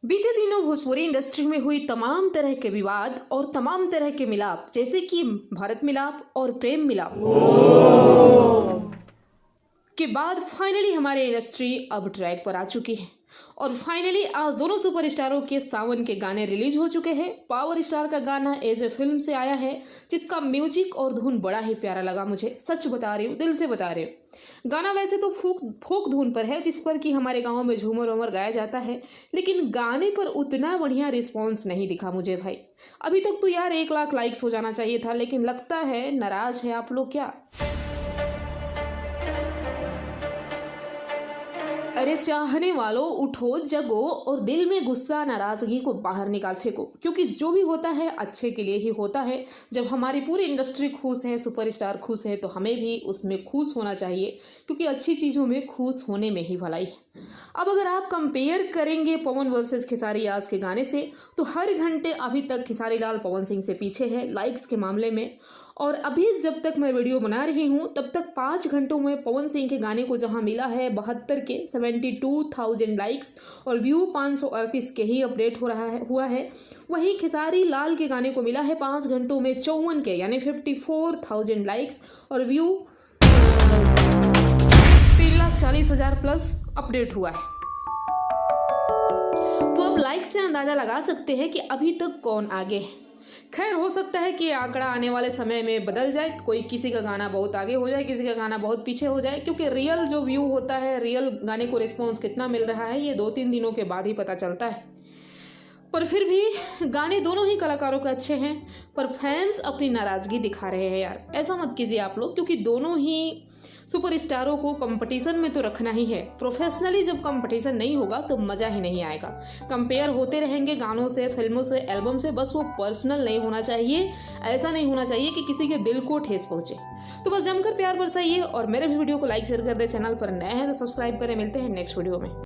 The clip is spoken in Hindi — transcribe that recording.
बीते दिनों भोजपुरी इंडस्ट्री में हुई तमाम तरह के विवाद और तमाम तरह के मिलाप, जैसे कि भारत मिलाप और प्रेम मिलाप के बाद फाइनली हमारी इंडस्ट्री अब ट्रैक पर आ चुकी है। और फाइनली आज दोनों सुपरस्टारों के सावन के गाने रिलीज हो चुके हैं। पावर स्टार का गाना एज ए फिल्म से आया है, जिसका म्यूजिक और धुन बड़ा ही प्यारा लगा मुझे। सच बता रही हूँ, दिल से बता रही हूँ। गाना वैसे तो फोक धुन पर है, जिस पर कि हमारे गाँव में झूमर वूमर गाया जाता है, लेकिन गाने पर उतना बढ़िया रिस्पॉन्स नहीं दिखा मुझे भाई। अभी तक तो यार 1 लाख लाइक्स हो जाना चाहिए था, लेकिन लगता है नाराज है आप लोग क्या। अरे चाहने वालों, उठो जगो और दिल में गुस्सा नाराजगी को बाहर निकाल फेंको, क्योंकि जो भी होता है अच्छे के लिए ही होता है। जब हमारी पूरी इंडस्ट्री खुश है, सुपरस्टार खुश है, तो हमें भी उसमें खुश होना चाहिए, क्योंकि अच्छी चीज़ों में खुश होने में ही भलाई है। अब अगर आप कंपेयर करेंगे पवन वर्सेस खेसारी आज के गाने से, तो हर घंटे अभी तक खेसारी लाल पवन सिंह से पीछे है लाइक्स के मामले में। और अभी जब तक मैं वीडियो बना रही हूँ, तब तक 5 घंटों में पवन सिंह के गाने को जहाँ मिला है 72 के 72,000 लाइक्स और व्यू 538 के ही अपडेट हुआ है, वहीं खेसारी लाल के गाने को मिला है 5 घंटों में 54 के यानी 54,000 लाइक्स और व्यू 3,40,000 प्लस अपडेट हुआ है। तो आप लाइक से अंदाजा लगा सकते हैं कि अभी तक कौन आगे है। खैर, हो सकता है कि ये आंकड़ा आने वाले समय में बदल जाए, कोई किसी का गाना बहुत आगे हो जाए, किसी का गाना बहुत पीछे हो जाए, क्योंकि रियल जो व्यू होता है, रियल गाने को रिस्पॉन्स कितना मिल रहा है, ये 2-3 दिनों के बाद ही पता चलता है। पर फिर भी गाने दोनों ही कलाकारों के अच्छे हैं, पर फैंस अपनी नाराज़गी दिखा रहे हैं यार। ऐसा मत कीजिए आप लोग, क्योंकि दोनों ही सुपरस्टारों को कंपटीशन में तो रखना ही है। प्रोफेशनली जब कंपटीशन नहीं होगा तो मज़ा ही नहीं आएगा। कंपेयर होते रहेंगे गानों से, फिल्मों से, एल्बम से, बस वो पर्सनल नहीं होना चाहिए। ऐसा नहीं होना चाहिए कि किसी के दिल को ठेस पहुंचे। तो बस जमकर प्यार बरसाइए और मेरे भी वीडियो को लाइक शेयर कर दे। चैनल पर नए हैं तो सब्सक्राइब करें। मिलते हैं नेक्स्ट वीडियो में।